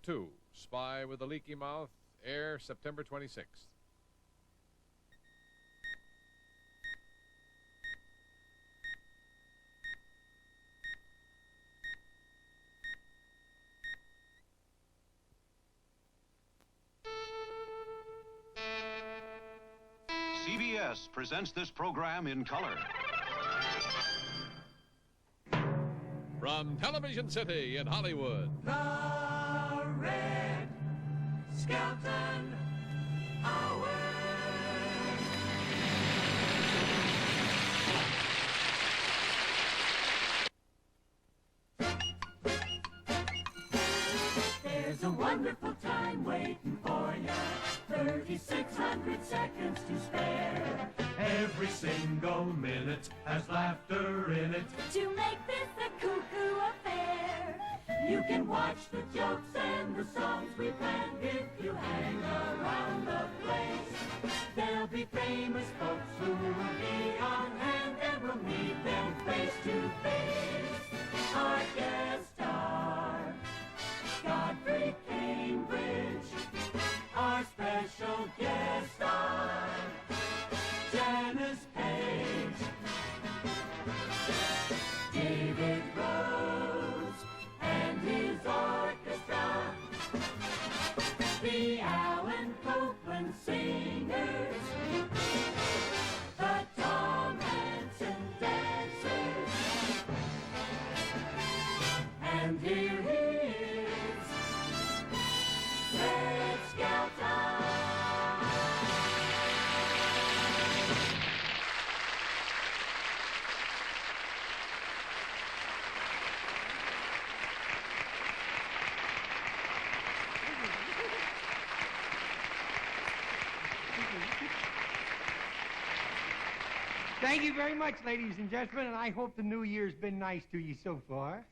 2, Spy with a Leaky Mouth, air September 26th. CBS presents this program in color. From Television City in Hollywood. The Red Skelton Hour. There's a wonderful time waiting for you. 3,600 seconds to spare. Every single minute has laughter in it. To make this a cuckoo affair. You can watch the jokes and the songs we planned if you hang around the place. There'll be famous folks who will be on hand and we'll meet them face to face. Our guest star, Godfrey Cambridge. Our special guest star, Janis Paige. David Rose and his orchestra. The Alan Copeland Singers. The Tom Hanson Dancers. And here he is, Red Skelton. Thank you very much, ladies and gentlemen, and I hope the new year's been nice to you so far.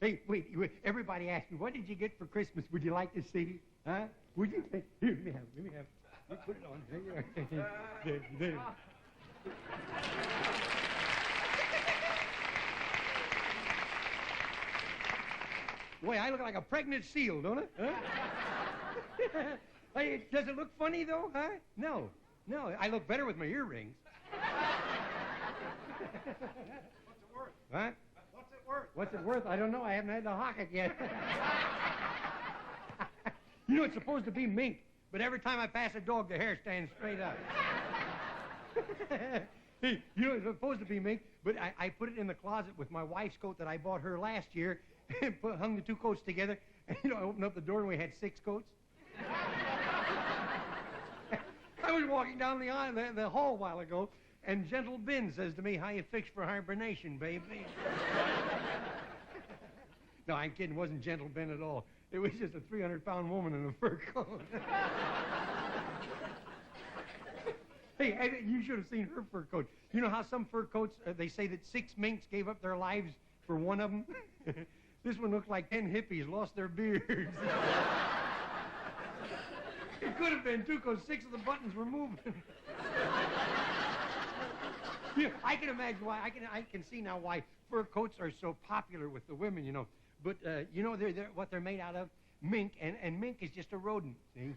Hey, wait, everybody asked me, what did you get for Christmas? Would you like to see? Huh? Would you? Here, let me have. You put it on. There you are. There. Boy, I look like a pregnant seal, don't I? Huh? Hey, does it look funny, though, huh? No, I look better with my earrings. What's it worth? Huh? What's it worth? What's it worth? I don't know. I haven't had to hock it yet. You know, it's supposed to be mink, but every time I pass a dog, the hair stands straight up. Hey, you know, it's supposed to be mink, but I put it in the closet with my wife's coat that I bought her last year, and hung the two coats together, and, you know, I opened up the door and we had 6 coats. I was walking down the aisle, the hall a while ago, and Gentle Ben says to me, "How you fixed for hibernation, baby?" No, I'm kidding. It wasn't Gentle Ben at all. It was just a 300-pound woman in a fur coat. Hey, you should have seen her fur coat. You know how some fur coats, they say that 6 minks gave up their lives for one of them? This one looked like 10 hippies lost their beards. It could have been, too, because 6 of the buttons were moving. Yeah, I can imagine why. I can see now why fur coats are so popular with the women, you know. But, you know, they're what they're made out of? Mink, and mink is just a rodent, see?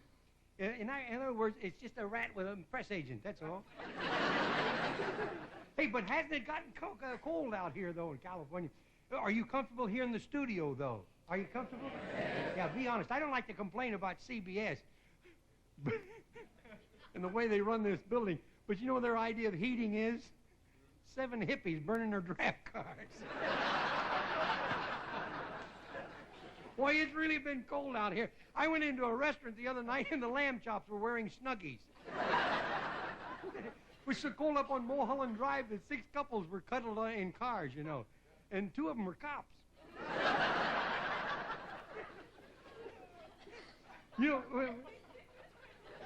In other words, it's just a rat with a press agent, that's all. Hey, but hasn't it gotten cold out here, though, in California? Are you comfortable here in the studio, though? Are you comfortable? Yeah, be honest. I don't like to complain about CBS and the way they run this building. But you know what their idea of heating is? 7 hippies burning their draft cards. Boy, it's really been cold out here. I went into a restaurant the other night and the lamb chops were wearing Snuggies. It was so cold up on Mulholland Drive that 6 couples were cuddled in cars, you know. And 2 of them were cops. You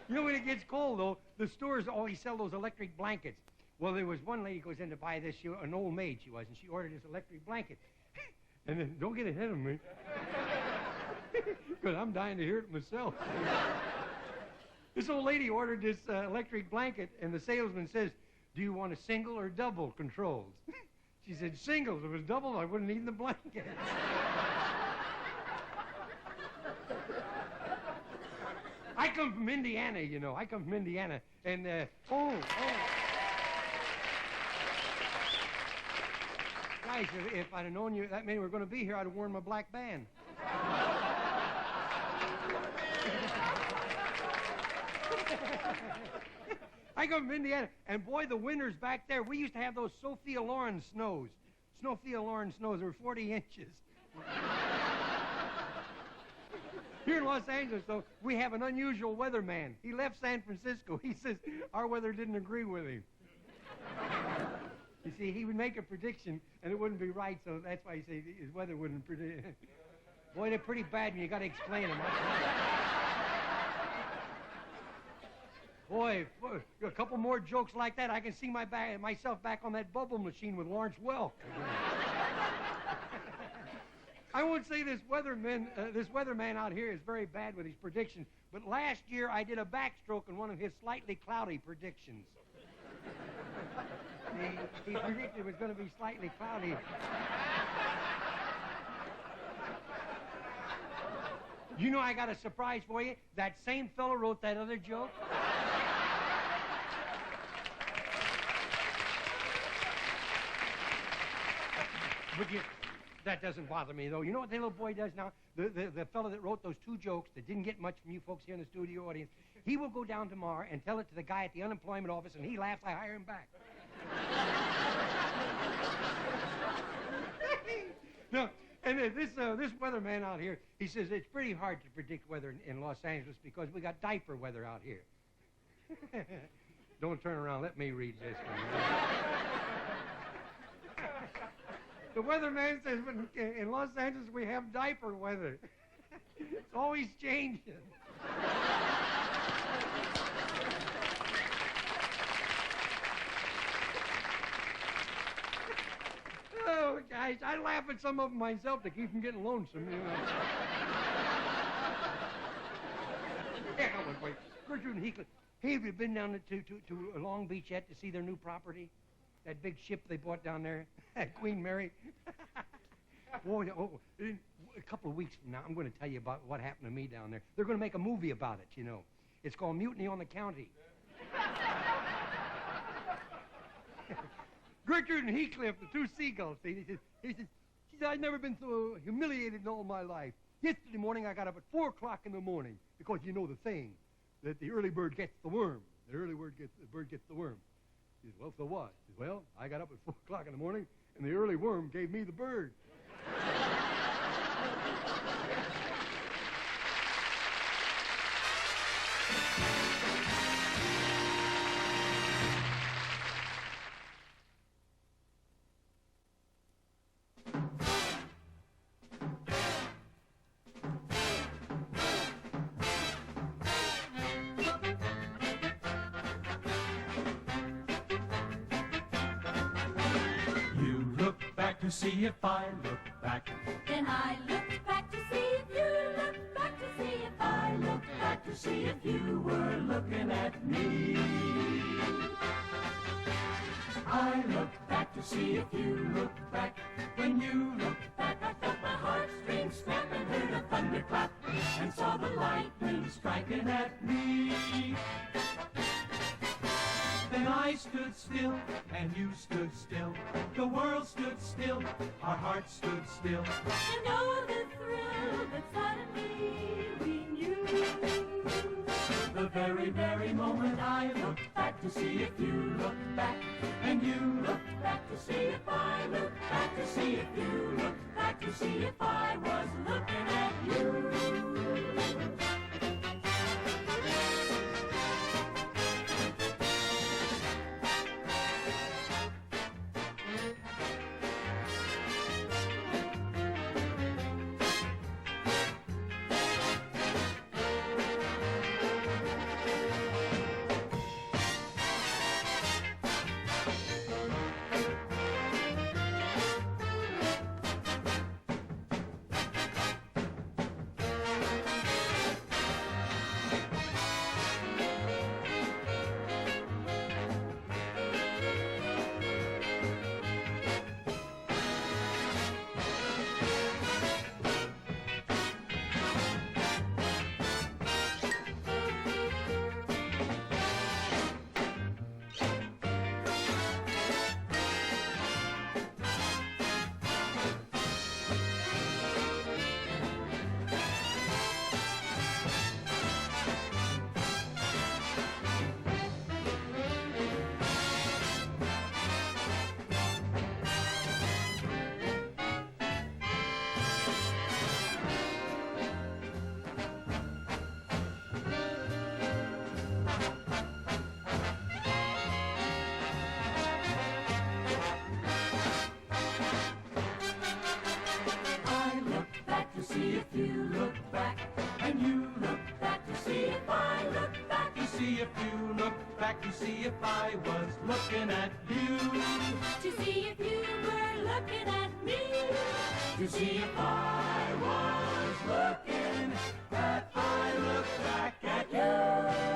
know when it gets cold, though, the stores always sell those electric blankets. Well, there was one lady goes in to buy this, an old maid she was, and she ordered this electric blanket. And then, don't get ahead of me, because I'm dying to hear it myself. This old lady ordered this electric blanket, and the salesman says, "Do you want a single or double controls?" She said, "Single. If it was double, I wouldn't need the blanket." I come from Indiana, you know. I come from Indiana. And, Guys, if I'd have known you that many were going to be here, I'd have worn my black band. I come from Indiana, and boy, the winters back there, we used to have those Sophia Loren snows. Sophia Loren snows, they were 40 inches. Here in Los Angeles, though, we have an unusual weatherman. He left San Francisco. He says our weather didn't agree with him. You see, he would make a prediction, and it wouldn't be right, so that's why he said his weather wouldn't predict. Boy, they're pretty bad, and you got to explain them. Boy, a couple more jokes like that, I can see myself back on that bubble machine with Lawrence Welk. I won't say this weatherman out here is very bad with his predictions, but last year I did a backstroke on one of his slightly cloudy predictions. He predicted it was going to be slightly cloudy. You know I got a surprise for you? That same fellow wrote that other joke. That doesn't bother me, though. You know what the little boy does now? The fellow that wrote those two jokes that didn't get much from you folks here in the studio audience, he will go down tomorrow and tell it to the guy at the unemployment office, and he laughs, I hire him back. No, and this weatherman out here, he says it's pretty hard to predict weather in Los Angeles because we got diaper weather out here. Don't turn around. Let me read this one. The weatherman says in Los Angeles we have diaper weather. It's always changing. Oh, guys, I laugh at some of them myself to keep from getting lonesome, you know. Yeah, wait. Gertrude and Heathcliff, hey, have you been down to Long Beach yet to see their new property? That big ship they bought down there at Queen Mary? In a couple of weeks from now, I'm going to tell you about what happened to me down there. They're going to make a movie about it, you know. It's called Mutiny on the County. Gertrude and Heathcliff, the two seagulls, he says, I've never been so humiliated in all my life. Yesterday morning, I got up at 4 o'clock in the morning because you know the saying that the early bird gets the worm. The bird gets the worm. He says, well, so what? He says, well, I got up at 4 o'clock in the morning, and the early worm gave me the bird. See if I look back. Then I looked back to see if you looked back to see if I looked back to see if you were looking at me. I looked back to see if you looked back. When you looked back, I felt my heartstrings snap and heard a thunderclap and saw the lightning striking at me. Then I stood still, and you stood still. The world stood still, our hearts stood still. And oh, the thrill that suddenly we knew. The very, very moment I looked back to see if you looked back. And you looked back to see if I looked back to see if you looked back to see if I was looking at you. to see if I was looking at you. To see if you were looking at me. To see if I was looking, that I look back at you.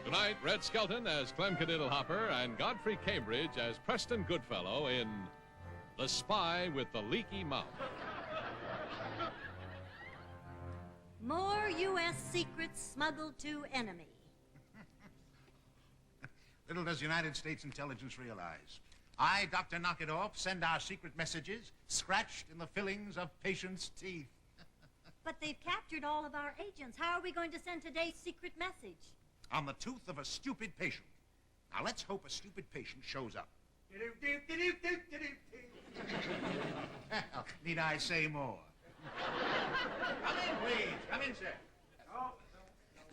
Tonight, Red Skelton as Clem Kadiddlehopper and Godfrey Cambridge as Preston Goodfellow in The Spy with the Leaky Mouth. More U.S. secrets smuggled to enemy. Little does United States intelligence realize. I, Dr. Knockitoff, send our secret messages scratched in the fillings of patients' teeth. But they've captured all of our agents. How are we going to send today's secret message? On the tooth of a stupid patient. Now, let's hope a stupid patient shows up. Well, need I say more? Come in, please. Come in, sir.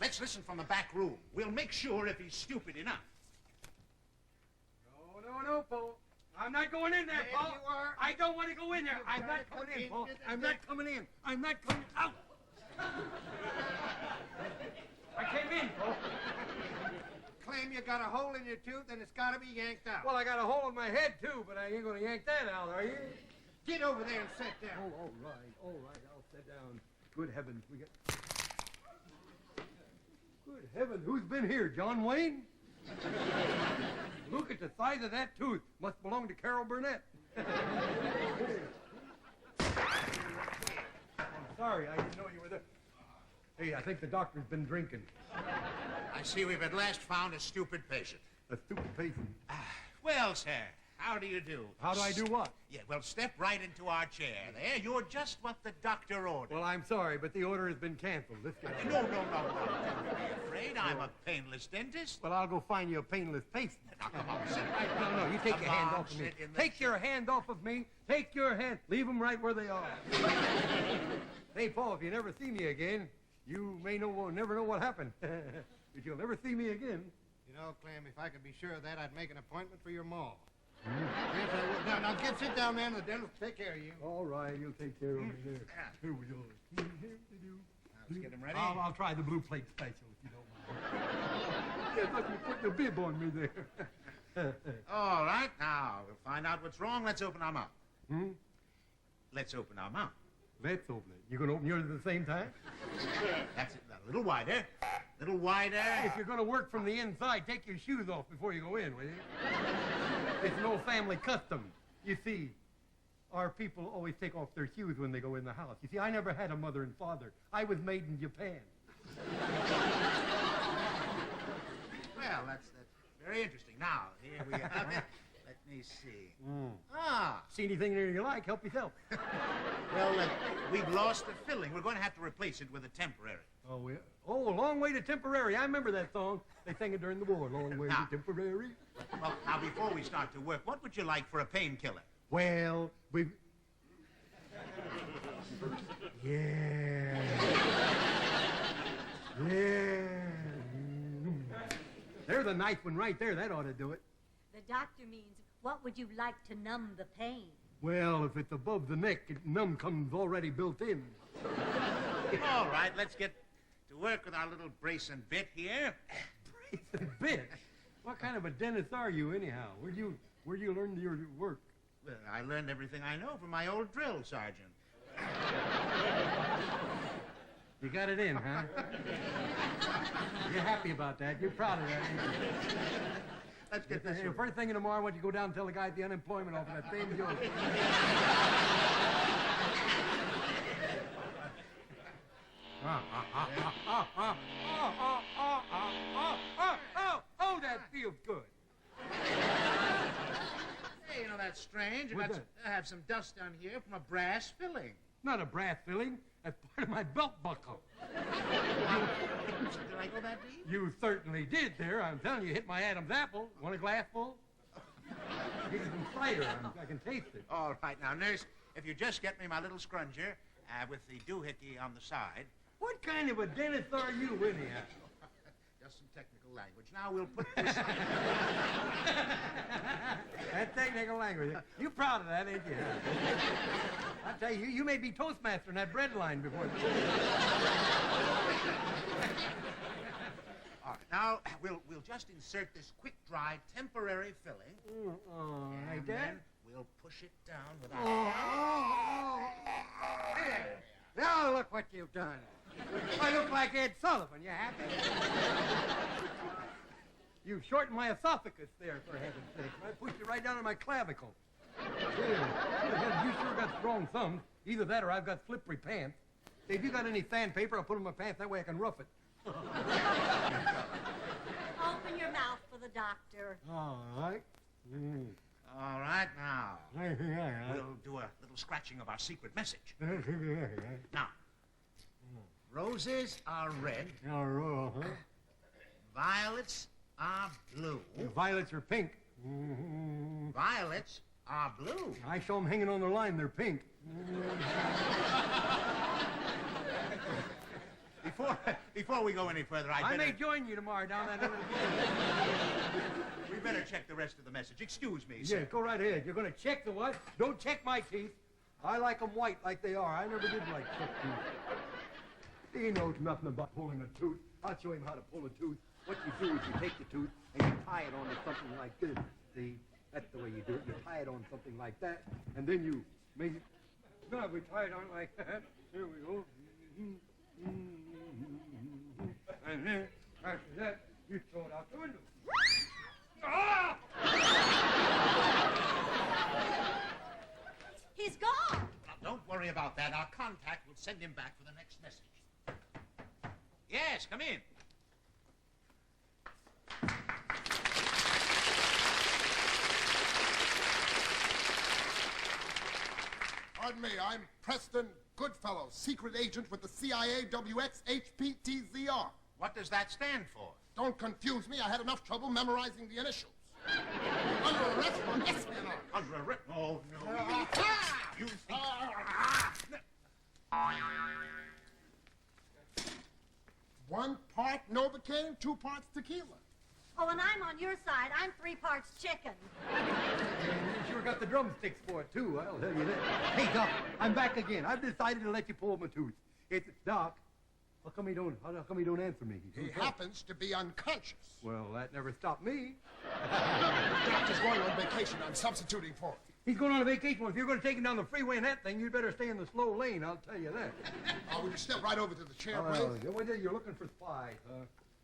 Let's listen from the back room. We'll make sure if he's stupid enough. No, Paul. I'm not going in there, Yes, Paul. you are. I don't want to go in there. I'm not gotta coming come in, in. Paul. I'm not coming in. I'm not coming out. I came in, Paul. Claim you got a hole in your tooth and it's got to be yanked out. Well, I got a hole in my head, too, but I ain't going to yank that out, are you? Get over there and sit down. Oh, all right. I'll sit down. Good heavens, we got... Good heavens, who's been here, John Wayne? Look at the size of that tooth. Must belong to Carol Burnett. I'm sorry, I didn't know you were there. Hey, I think the doctor's been drinking. I see we've at last found a stupid patient. A stupid patient. Well, sir, how do you do? How do I do what? Yeah, well, step right into our chair there. You're just what the doctor ordered. Well, I'm sorry, but the order has been canceled. Let's get on. No. Don't be afraid. I'm a painless dentist. Well, I'll go find you a painless patient. Now, come on, sit. No, you take Come your hand on, off of me. sit in the Take your hand off of me. Take your hand. Leave them right where they are. Hey, Paul, if you never see me again, you may never know what happened. But you'll never see me again. You know, Clem, if I could be sure of that, I'd make an appointment for your mall. Yes, I would. Now, sit down, man. The dentist will take care of you. All right, you'll take care of me there. Here we go. Now, let's get him ready. I'll try the blue plate special, if you don't mind. Yeah, look, you put the bib on me there. All right, now, we'll find out what's wrong. Let's open our mouth. Let's open our mouth. Let's open it. You gonna open yours at the same time? That's it. A little wider. A little wider. If you're gonna work from the inside, take your shoes off before you go in, will you? It's an old family custom. You see, our people always take off their shoes when they go in the house. You see, I never had a mother and father. I was made in Japan. Well, that's very interesting. Now, here we have it. Let me see. See anything there you like, help yourself. Well, we've lost the filling. We're going to have to replace it with a temporary. Oh, yeah. Oh, a long way to temporary. I remember that song. They sang it during the war. Long way to temporary. Well, now, before we start to work, what would you like for a painkiller? Well, we... Yeah. Yeah. There's a nice one right there. That ought to do it. The doctor means, what would you like to numb the pain? Well, if it's above the neck, numb comes already built in. All right, let's get to work with our little brace and bit here. Brace and bit? What kind of a dentist are you, anyhow? Where'd you learn your work? Well, I learned everything I know from my old drill sergeant. You got it in, huh? You're happy about that. You're proud of that, ain't you? Let's get this. First thing in the morning, why don't you go down and tell the guy at the unemployment office that same joke? Oh, that feels good. Hey, you know, that's strange. What's I have some dust down here from a brass filling. Not a brass filling. That's part of my belt buckle. Did I go that deep? You certainly did there. I'm telling you, hit my Adam's apple. Want a glass full? Give me some cider. I can taste it. All right, now, nurse, if you just get me my little scrunger with the doohickey on the side. What kind of a dentist are you, anyhow? just some technical language. Now we'll put this on. That technical language. You proud of that, ain't you? I tell you, you may be Toastmaster in that bread line before. All right, now we'll just insert this quick-dry temporary filling. Like and that? then we'll push it down without... Now look what you've done. I look like Ed Sullivan. You happy? You shortened my esophagus there, for heaven's sake. I pushed it right down to my clavicle. Yeah. You sure got strong thumbs. Either that or I've got slippery pants. Hey, if you got any sandpaper, I'll put it in my pants. That way I can rough it. Open your mouth for the doctor. All right. All right, now. We'll do a little scratching of our secret message. Now, roses are red. Violets are blue. Violets are pink. Violets are blue. I saw them hanging on the line. They're pink. Before we go any further, I may join you tomorrow down that other We better check the rest of the message. Excuse me, Yeah, sir. go right ahead. You're going to check the what? Don't check my teeth. I like them white like they are. I never did like chick teeth. He knows nothing about pulling a tooth. I'll show him how to pull a tooth. What you do is you take the tooth and you tie it onto something like this. See? That's the way you do it. You tie it on something like that, and then you make it... No, we tie it on like that. Here we go. And then, after that, you throw it out the window. Ah! He's gone. Now, don't worry about that. Our contact will send him back for the next message. Yes, come in. Pardon me, I'm Preston Goodfellow, secret agent with the CIA WXHPTZR. What does that stand for? Don't confuse me, I had enough trouble memorizing the initials. Under arrest for espionage. Under arrest? Oh, no. You think... One part Novocaine, 2 parts tequila. Oh, and I'm on your side. I'm 3 parts chicken. You sure got the drumsticks for it, too, I'll tell you that. Hey, Doc, I'm back again. I've decided to let you pull my tooth. It's Doc. How come he don't answer me? He happens to be unconscious. Well, that never stopped me. The doctor's going on vacation. I'm substituting for him. He's going on a vacation. Well, if you're going to take him down the freeway and that thing, you'd better stay in the slow lane, I'll tell you that. Would you step right over to the chair, please? You're looking for spies,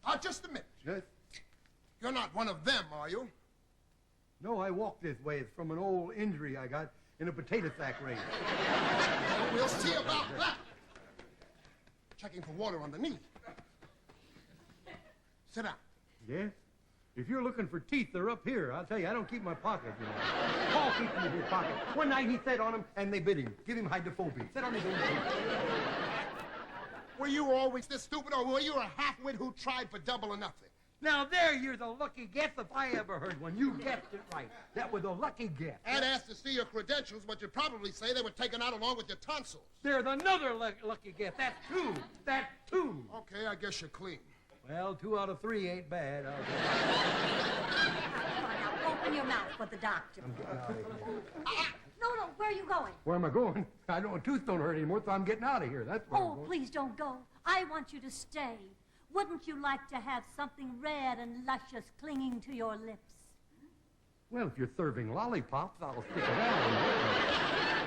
huh? Just a minute. Yes? You're not one of them, are you? No, I walk this way. It's from an old injury I got in a potato sack race. We'll see about that. Checking for water on the knee. Sit down. Yes? If you're looking for teeth, they're up here. I'll tell you, I don't keep my pocket, you know. Paul keeps them in his pocket. One night he sat on them, and they bit him. Give him hydrophobia. Sit on his own teeth. Were you always this stupid, or were you a half-wit who tried for double or nothing? Now, there you're the lucky guess if I ever heard one. You guessed it right. That was a lucky guess. I'd ask to see your credentials, but you'd probably say they were taken out along with your tonsils. There's another lucky guess. That's 2. That's 2. Okay, I guess you're clean. Well, 2 out of 3 ain't bad. Now, open your mouth for the doctor. No, where are you going? Where am I going? I don't. Tooth don't hurt anymore, so I'm getting out of here. That's where I'm Oh, going. please don't go. I want you to stay. Wouldn't you like to have something red and luscious clinging to your lips? Well, if you're serving lollipops, I'll stick around.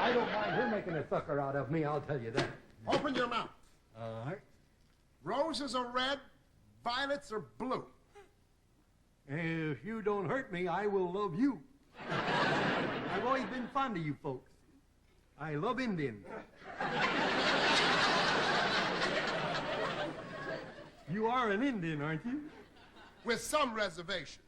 I don't mind her making a sucker out of me, I'll tell you that. Open your mouth. All right. Roses are red, violets are blue. If you don't hurt me, I will love you. I've always been fond of you folks. I love Indians. You are an Indian, aren't you? With some reservation.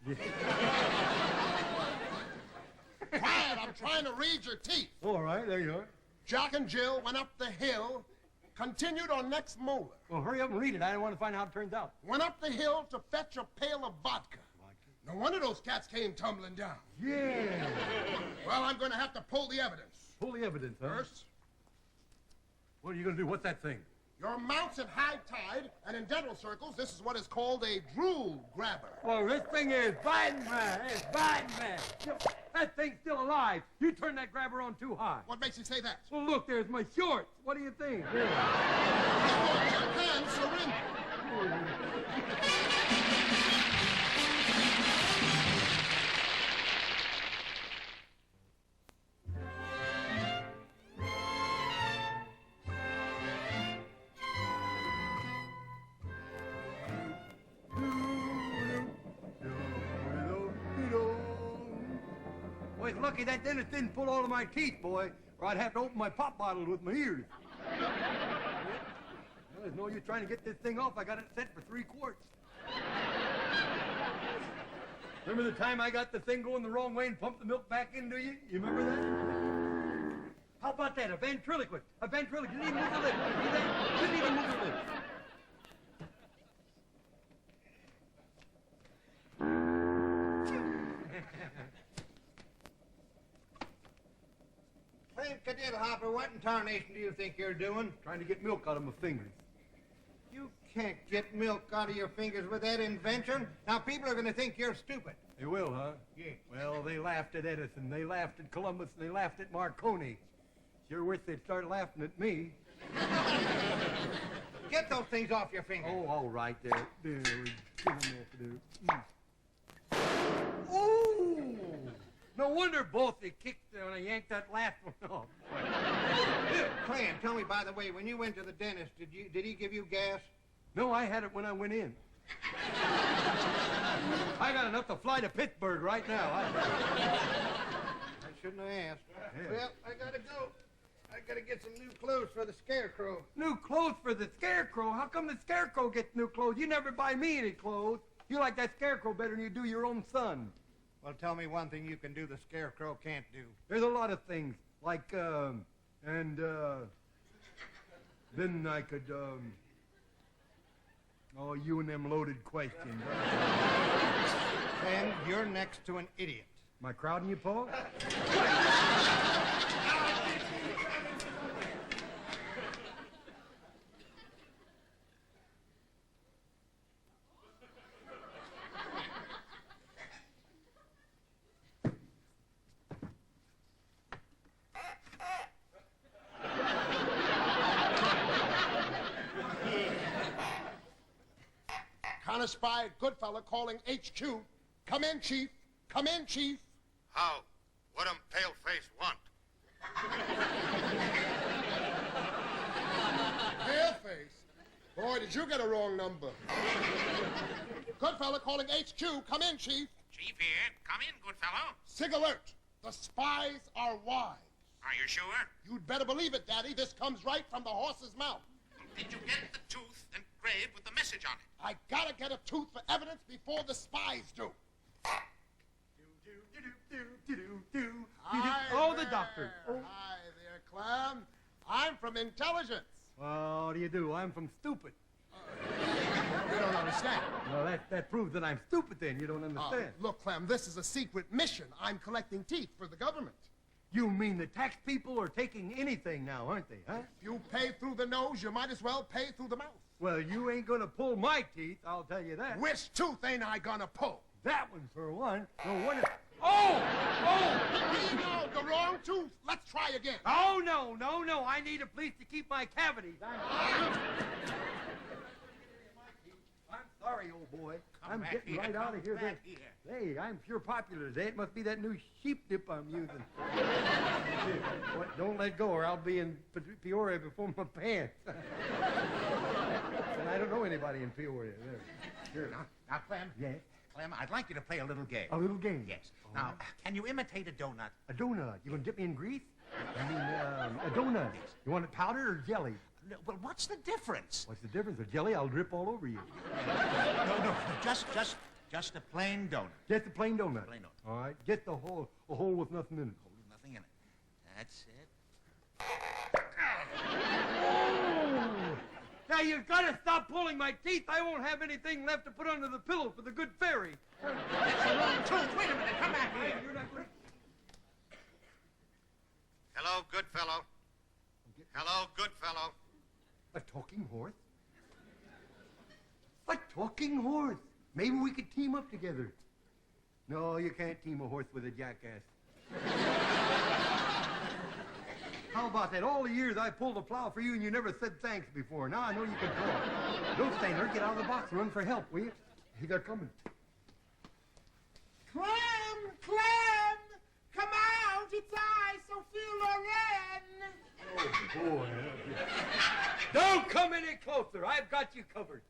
Quiet, I'm trying to read your teeth. All right, there you are. Jack and Jill went up the hill, continued on next molar. Well, hurry up and read it. I want to find out how it turns out. Went up the hill to fetch a pail of vodka. No wonder those cats came tumbling down. Yeah. Well, I'm going to have to pull the evidence. Pull the evidence, huh? First, What are you going to do? What's that thing? Your mouth's at high tide, and in dental circles, this is what is called a drool grabber. Well, this thing is biting, man. It's biting, man. That thing's still alive. You turned that grabber on too high. What makes you say that? Well, look, there's my shorts. What do you think? I thought Japan surrendered. Well, it's lucky that dentist didn't pull all of my teeth, boy, or I'd have to open my pop bottle with my ears. Well, there's no use trying to get this thing off. I got it set for 3 quarts. Remember the time I got the thing going the wrong way and pumped the milk back into you? You remember that? How about that? A ventriloquist. A ventriloquist. Didn't even move the lips. You see that? Didn't even move the lips. Clem Kadiddlehopper, what in tarnation do you think you're doing? Trying to get milk out of my fingers. You can't get milk out of your fingers with that invention. Now, people are going to think you're stupid. They will, huh? Yeah. Well, they laughed at Edison, they laughed at Columbus, and they laughed at Marconi. Sure wish they'd start laughing at me. Get those things off your fingers. Oh, all right there. There, give them more to do. Oh! No wonder both they kicked when I yanked that last one off. Clem, tell me, by the way, when you went to the dentist, did he give you gas? No, I had it when I went in. I got enough to fly to Pittsburgh right now. I shouldn't have asked. Yeah. Well, I gotta go. I gotta get some new clothes for the scarecrow. New clothes for the scarecrow? How come the scarecrow gets new clothes? You never buy me any clothes. You like that scarecrow better than you do your own son. Well, tell me one thing you can do the scarecrow can't do. There's a lot of things, like, then I could, oh, you and them loaded questions. Clem, you're next to an idiot. Am I crowding you, Paul? Spy Goodfella calling HQ. Come in, Chief. Come in, Chief. How? What pale-face want? Paleface? Boy, did you get a wrong number. Goodfella calling HQ. Come in, Chief. Chief here. Come in, good fellow. Sig alert. The spies are wise. Are you sure? You'd better believe it, Daddy. This comes right from the horse's mouth. Did you get the tooth engraved with the message on it? I gotta get a tooth for evidence before the spies do. Oh, the doctor. Oh. Hi there, Clem. I'm from intelligence. Well, what do you do? I'm from stupid. You don't understand. Well, that proves that I'm stupid then. You don't understand. Look, Clem, this is a secret mission. I'm collecting teeth for the government. You mean the tax people are taking anything now, aren't they, huh? If you pay through the nose, you might as well pay through the mouth. Well, you ain't gonna pull my teeth, I'll tell you that. Which tooth ain't I gonna pull? That one, for one. No wonder. Oh! Oh! No, the wrong tooth. Let's try again. Oh, no. I need a place to keep my cavities. I'm sorry, old boy. I'm getting right out of here. Hey, I'm pure popular today. It must be that new sheep dip I'm using. What, don't let go or I'll be in Peoria before my pants. And I don't know anybody in Peoria. There. Now, Clem. Yes? Clem, I'd like you to play a little game. A little game? Yes. Now, can you imitate a donut? A donut? You gonna dip me in grease? I mean, a donut. Yes. You want it powdered or jelly? No, well, what's the difference? What's the difference? A jelly, I'll drip all over you. No, just a plain donut. Just a plain donut. Plain donut. All right. Get a hole with nothing in it. Nothing in it. That's it. Oh! Now you've got to stop pulling my teeth. I won't have anything left to put under the pillow for the good fairy. That's the wrong tooth. Wait a minute. Come back here. You're not going Hello, good fellow. Hello, good fellow. A talking horse? A talking horse? Maybe we could team up together. No, you can't team a horse with a jackass. How about that? All the years I pulled a plow for you and you never said thanks before. Now I know you can talk. Don't stand there. Get out of the box and run for help, will you? Hey, they're coming. Clem! Clem! Come out! It's I, Sophia Loren! Oh, boy. Don't come any closer. I've got you covered.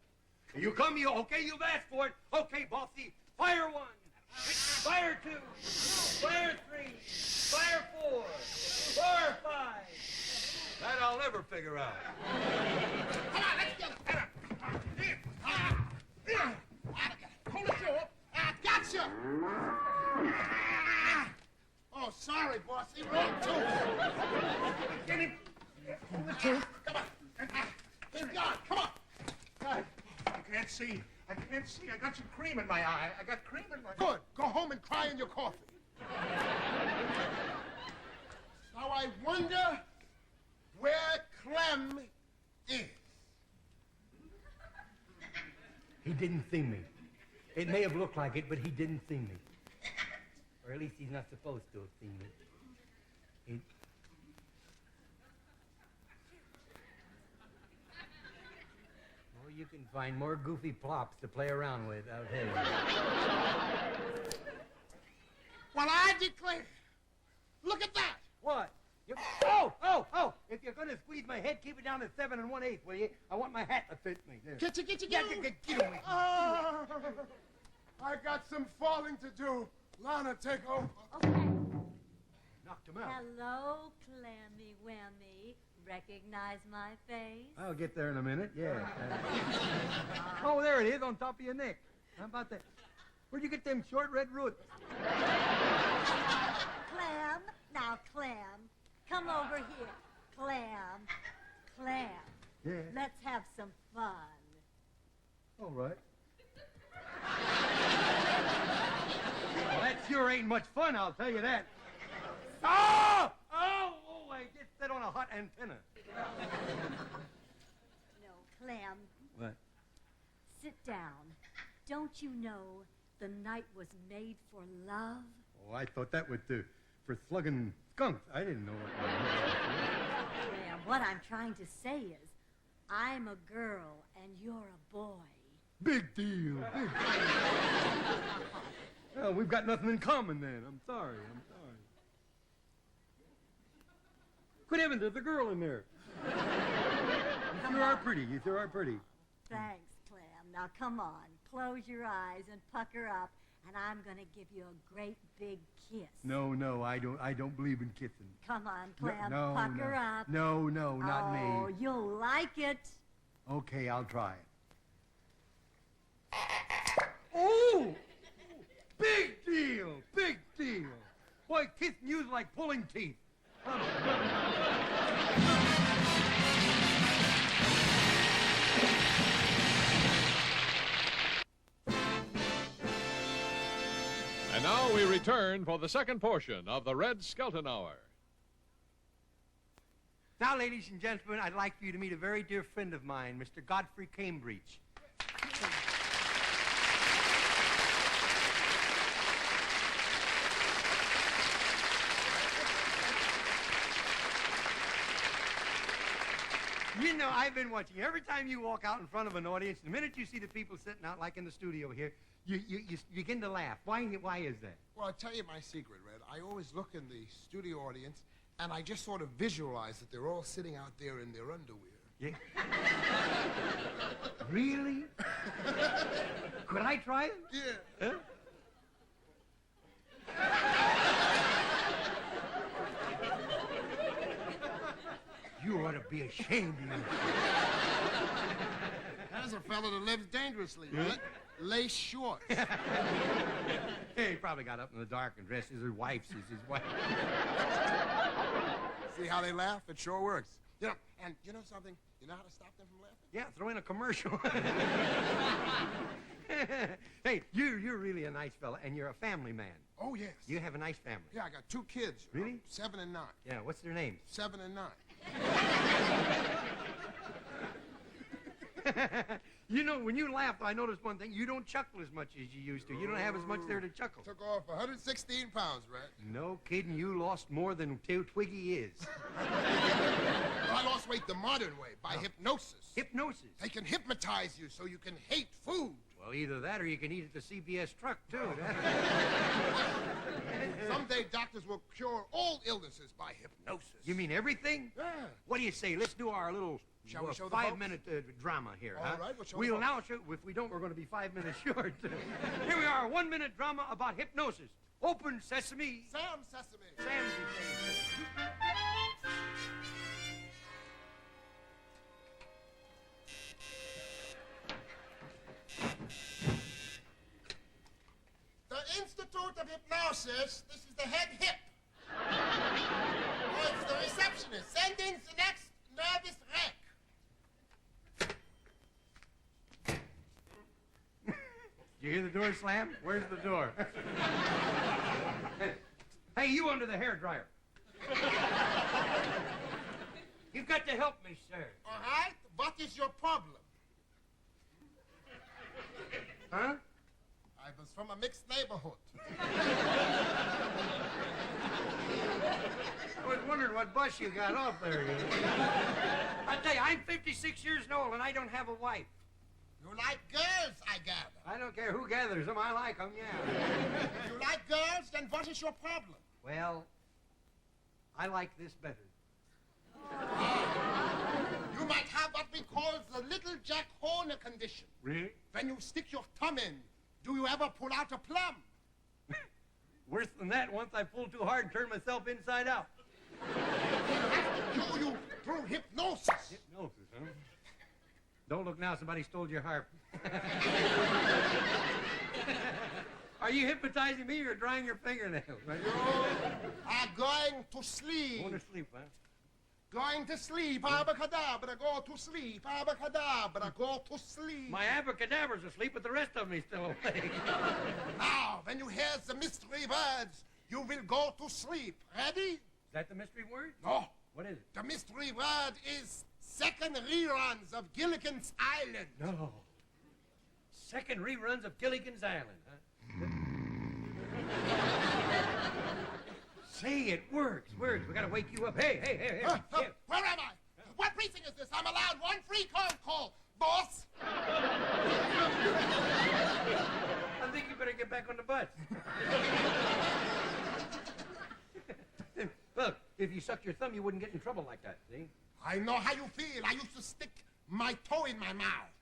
You come, okay, you've asked for it. Okay, bossy. Fire 1. Fire 2. Fire 3. Fire 4. Fire 5. That I'll never figure out. Come on, let's get it. Hold it, Joe. Gotcha! Oh, sorry, bossy. Wrong tooth. Get him. Hold the tooth. Come on. Keep going. Come on. God, I can't see. I can't see. I got some cream in my eye. I got cream in my... Good. Go home and cry in your coffee. Now I wonder where Clem is. He didn't see me. It may have looked like it, but he didn't see me. Or at least he's not supposed to have seen me. Well, you can find more goofy plops to play around with, I'll tell you. Well, I declare. Look at that. What? Oh! If you're going to squeeze my head, keep it down to 7 1/8, will you? I want my hat to fit me. There. Get you. Get away. I got some falling to do. Lana, take over. Okay. Knocked him out. Hello, Clemmy Wemmy. Recognize my face? I'll get there in a minute, yeah. Oh, there it is, on top of your neck. How about that? Where'd you get them short red roots? Clem, now Clem, come over here. Clem. Yeah. Let's have some fun. All right. Well, that sure ain't much fun, I'll tell you that. Oh, I just set on a hot antenna. No, Clem, What? sit down. Don't you know the night was made for love? Oh, I thought that was for slugging skunks. I didn't know what that was. Clem, what I'm trying to say is, I'm a girl and you're a boy. Big deal. Well, we've got nothing in common then. I'm sorry. Good heavens, there's a girl in there. You sure are pretty. Thanks, Clem. Now come on, close your eyes and pucker up, and I'm gonna give you a great big kiss. No, I don't believe in kissing. Come on, Clem, No, pucker up. No, not me. Oh, you'll like it. Okay, I'll try it. Oh! Big deal! Boy, kissing you's like pulling teeth. And now we return for the second portion of the Red Skelton Hour. Now, ladies and gentlemen, I'd like for you to meet a very dear friend of mine, Mr. Godfrey Cambridge. You know, I've been watching. Every time you walk out in front of an audience, the minute you see the people sitting out, like in the studio here, you begin to laugh. Why is that? Well, I'll tell you my secret, Red. I always look in the studio audience, and I just sort of visualize that they're all sitting out there in their underwear. Yeah. Really? Could I try it? Yeah. Huh? You ought to be ashamed of yourself. That's a fellow that lives dangerously, Red. Lace shorts. Hey, he probably got up in the dark and dressed as his wife's. See how they laugh? It sure works. You know, and you know something? You know how to stop them from laughing? Yeah, throw in a commercial. Hey, you're really a nice fella, and you're a family man. Oh, yes. You have a nice family. Yeah, I got 2 kids. Really? 7 and 9. Yeah, what's their names? 7 and 9. You know, when you laugh, I noticed one thing. You don't chuckle as much as you used to. You don't have as much there to chuckle. Took off 116 pounds, Red. No kidding. You lost more than Twiggy is. I lost weight the modern way, by hypnosis. Hypnosis? They can hypnotize you so you can hate food. Well, either that or you can eat at the CBS truck, too. Someday doctors will cure all illnesses by hypnosis. You mean everything? Yeah. What do you say? Let's do our little Shall we show the 5-minute drama here, All huh? right, we'll show We'll the now show. If we don't, we're going to be 5 minutes short. Here we are, a 1-minute drama about hypnosis. Open sesame. Sam Sesame. Sam The Institute of Hypnosis. This is the head hip. Oh, it's the receptionist. Send in the next nervous wreck. You hear the door slam? Where's the door? Hey, you under the hairdryer. You've got to help me, sir. All right. What is your problem? Huh? I was from a mixed neighborhood. I was wondering what bus you got off there. I tell you, I'm 56 years old and I don't have a wife. You like girls, I gather. I don't care who gathers them. I like them, yeah. If you like girls, then what is your problem? Well, I like this better. You might have what we call the little Jack Horner condition. Really? When you stick your thumb in, do you ever pull out a plum? Worse than that, once I pulled too hard and turned myself inside out. Do you through hypnosis? Hypnosis, huh? Don't look now, somebody stole your harp. Are you hypnotizing me or drying your fingernails? You are going to sleep. Going to sleep, huh? Going to sleep, abracadabra, go to sleep, abracadabra, go to sleep. My abracadabra's asleep, but the rest of me still awake. Now, when you hear the mystery words, you will go to sleep. Ready? Is that the mystery word? No. What is it? The mystery word is second reruns of Gilligan's Island. No. Second reruns of Gilligan's Island, huh? Say, it works. We gotta wake you up. Hey. Where am I? What precinct is this? I'm allowed one free phone call, boss. I think you better get back on the bus. Look, if you sucked your thumb, you wouldn't get in trouble like that, see? I know how you feel. I used to stick my toe in my mouth.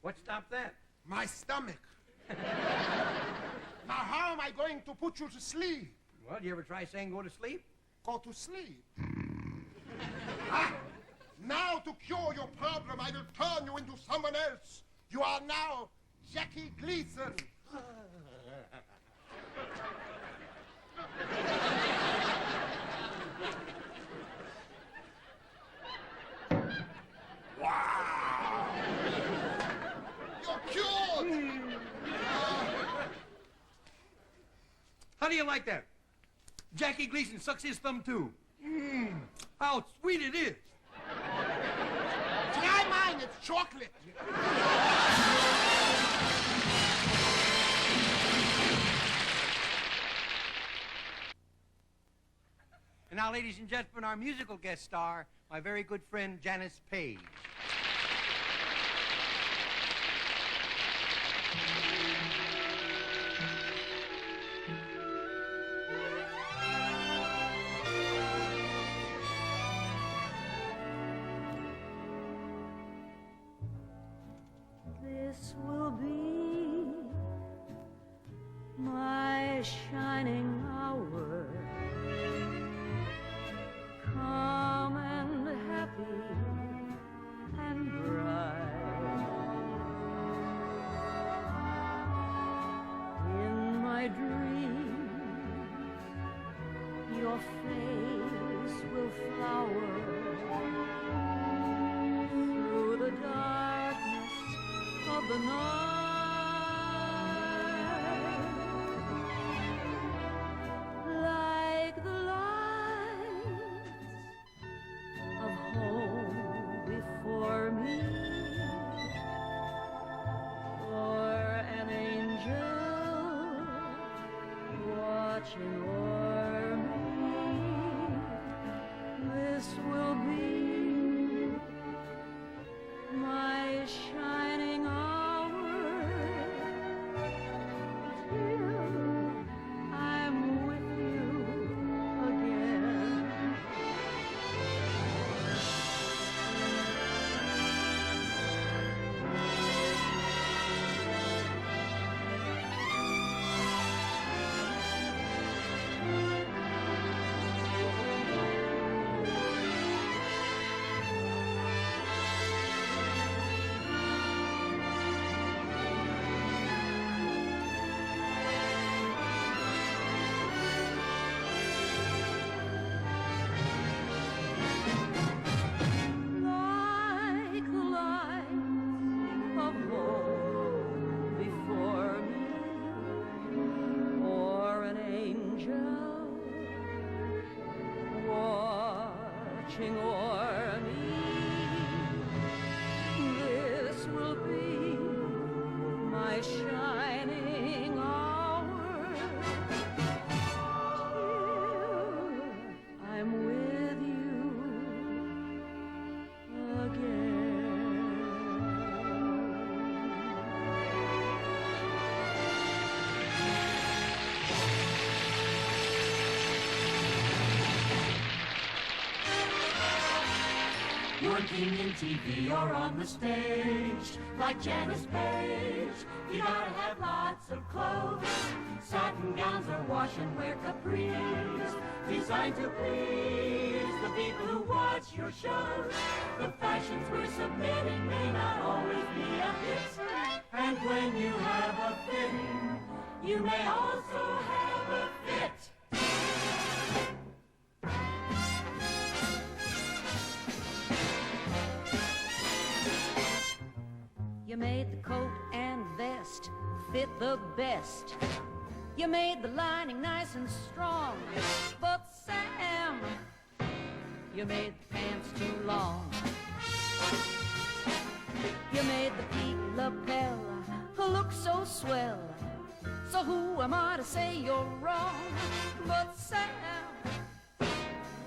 What stopped that? My stomach. Now, how am I going to put you to sleep? Well, do you ever try saying go to sleep? Go to sleep. Now, to cure your problem, I will turn you into someone else. You are now Jackie Gleason. Wow! You're cured! How do you like that? Jackie Gleason sucks his thumb, too. How sweet it is. Try mine, it's chocolate. And now, ladies and gentlemen, our musical guest star, my very good friend, Janis Paige. This will be my shining hour, calm and happy and bright. In my dreams, your face will flower through the darkness of the night, like the lights of home before me. working in TV or on the stage, like Janis Paige, you gotta have lots of clothes. Satin gowns or wash and wear capris, designed to please the people who watch your shows. The fashions we're submitting may not always be a hit, and when you have a fitting, you may also have a fit. You made the coat and vest fit the best. You made the lining nice and strong. But Sam, you made the pants too long. You made the peak lapel look so swell. So who am I to say you're wrong? But Sam,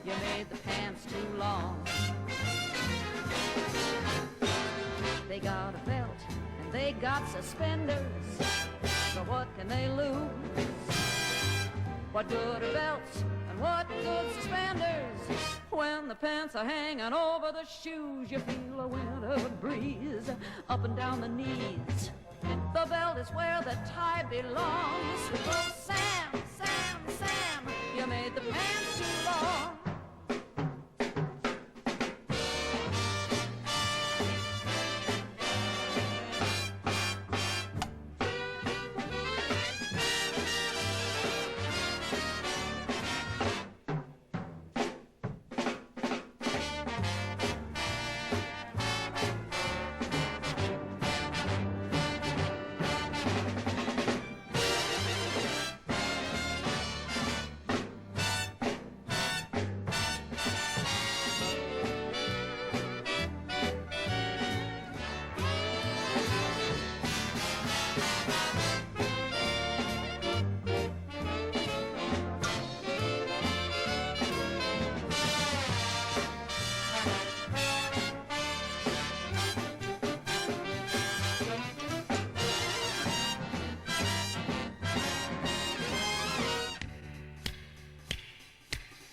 you made the pants too long. They got a belt and they got suspenders, so what can they lose? What good are belts and what good suspenders? When the pants are hanging over the shoes, you feel a winter breeze up and down the knees. The belt is where the tie belongs. Oh, Sam, Sam, Sam, you made the pants too long.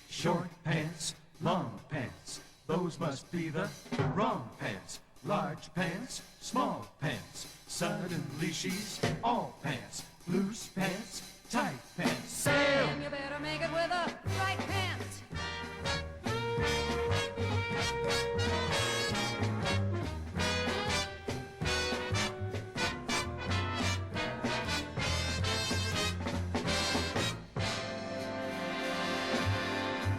Short pants, long pants, those must be the wrong pants. Large pants, small pants, suddenly she's all pants. Loose pants, tight pants. Sam, you better make it with the right pants.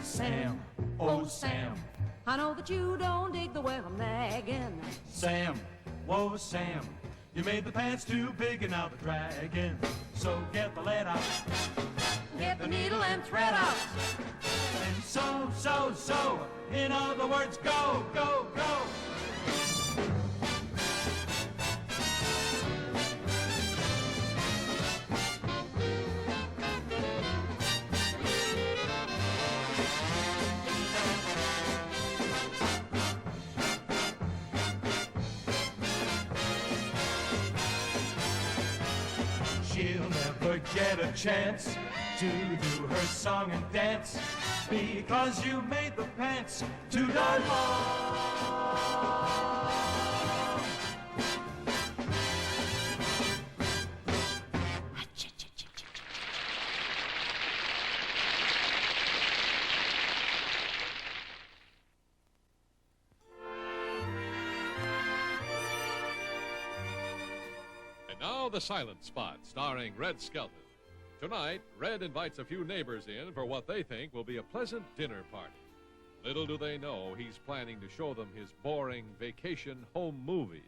Sam, oh Sam, I know that you don't dig the way I'm nagging. Sam, whoa Sam, you made the pants too big and now they're dragging. So get the lead out, Get the needle and thread out. and so, in other words, go, go, go. She'll never get a chance to do her song and dance because you made the pants too darn long. And now the silent spot, starring Red Skelton. Tonight, Red invites a few neighbors in for what they think will be a pleasant dinner party. Little do they know he's planning to show them his boring vacation home movies.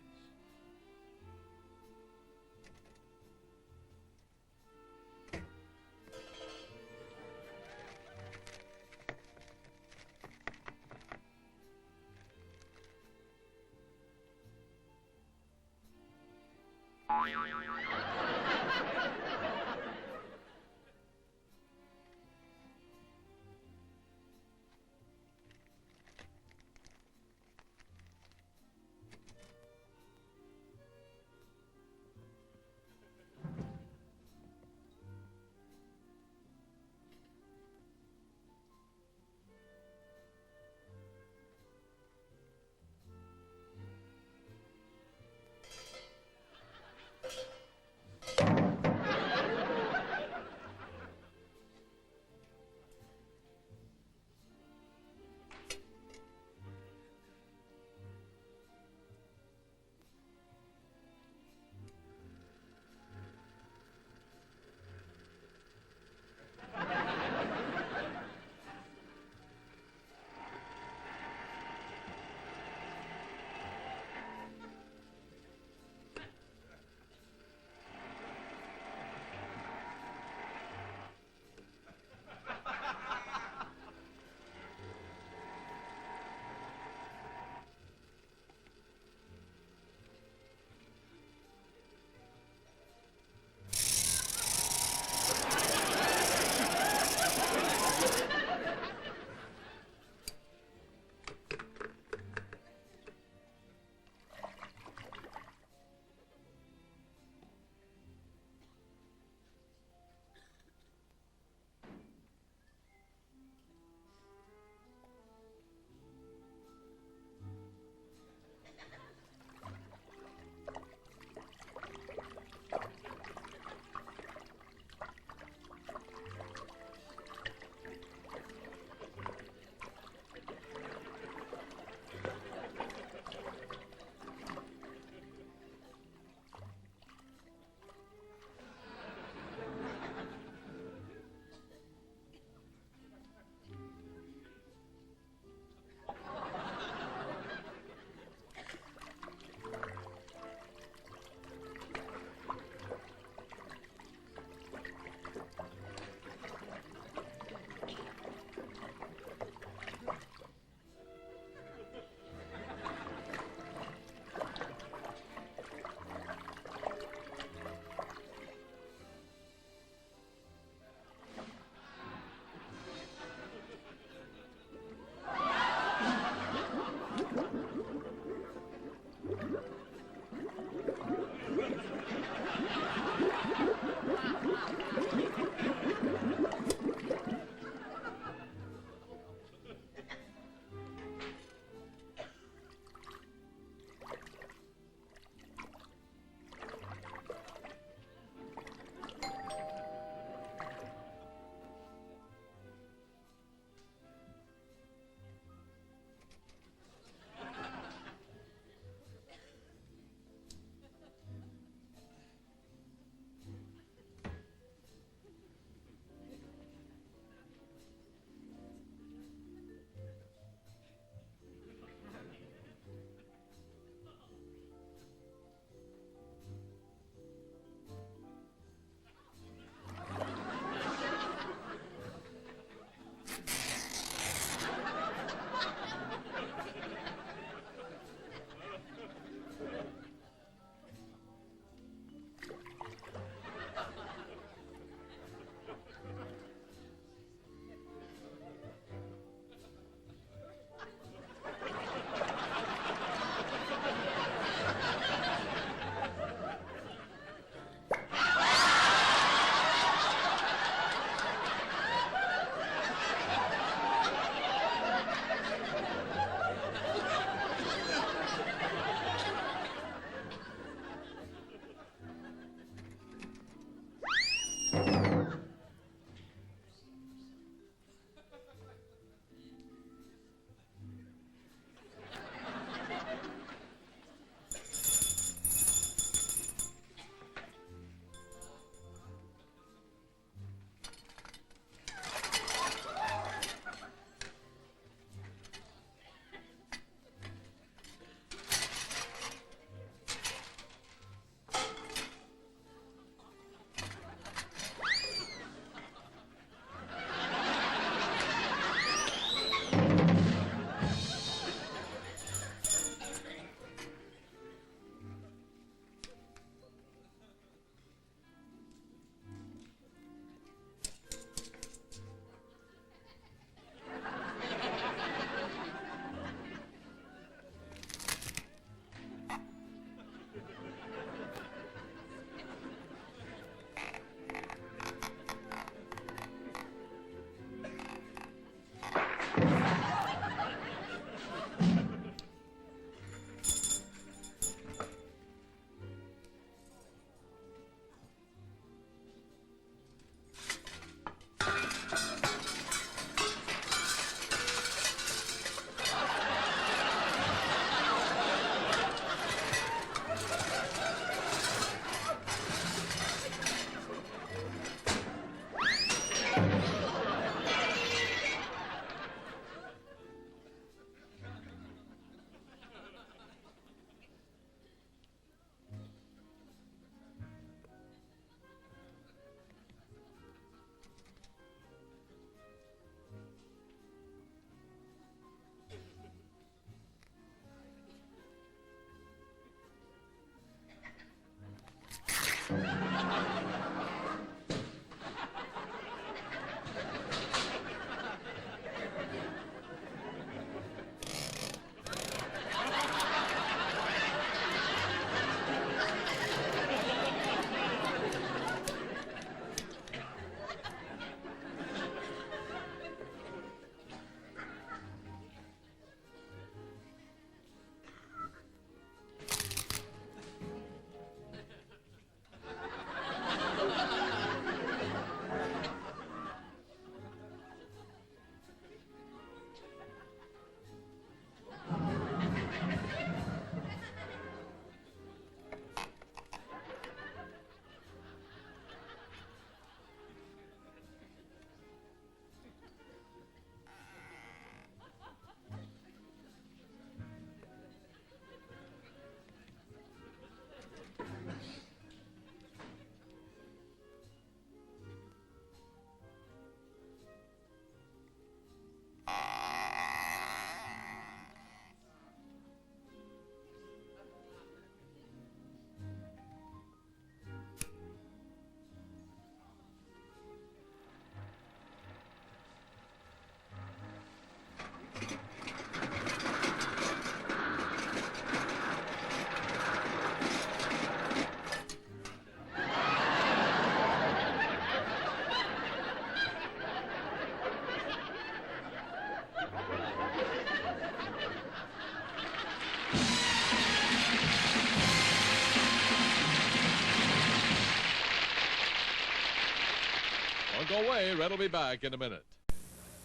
Don't go away. Red will be back in a minute.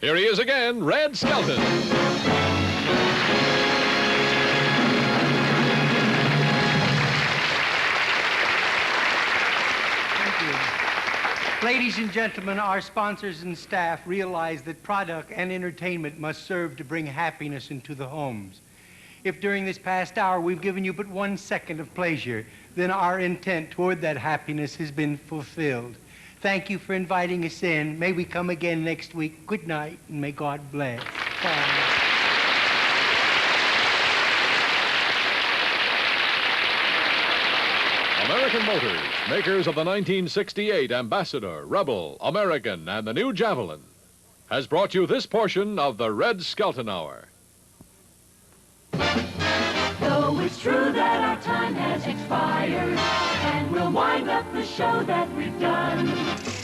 Here he is again, Red Skelton. Thank you. Ladies and gentlemen, our sponsors and staff realize that product and entertainment must serve to bring happiness into the homes. If during this past hour we've given you but 1 second of pleasure, then our intent toward that happiness has been fulfilled. Thank you for inviting us in. May we come again next week. Good night, and may God bless. Bye. American Motors, makers of the 1968 Ambassador, Rebel, American, and the new Javelin, has brought you this portion of the Red Skelton Hour. Though it's true that our time has expired, and we'll wind up the show that we've done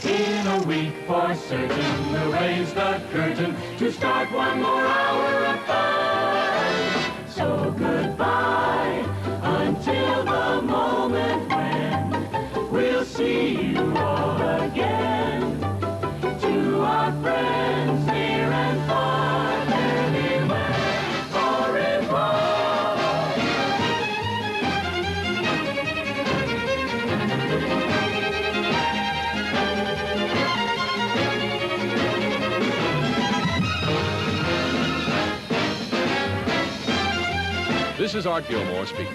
in a week for certain. We'll raise the curtain to start one more hour of fun. So goodbye until the moment when we'll see you all again. To our friends near and far, everywhere, au revoir. This is Art Gilmore speaking.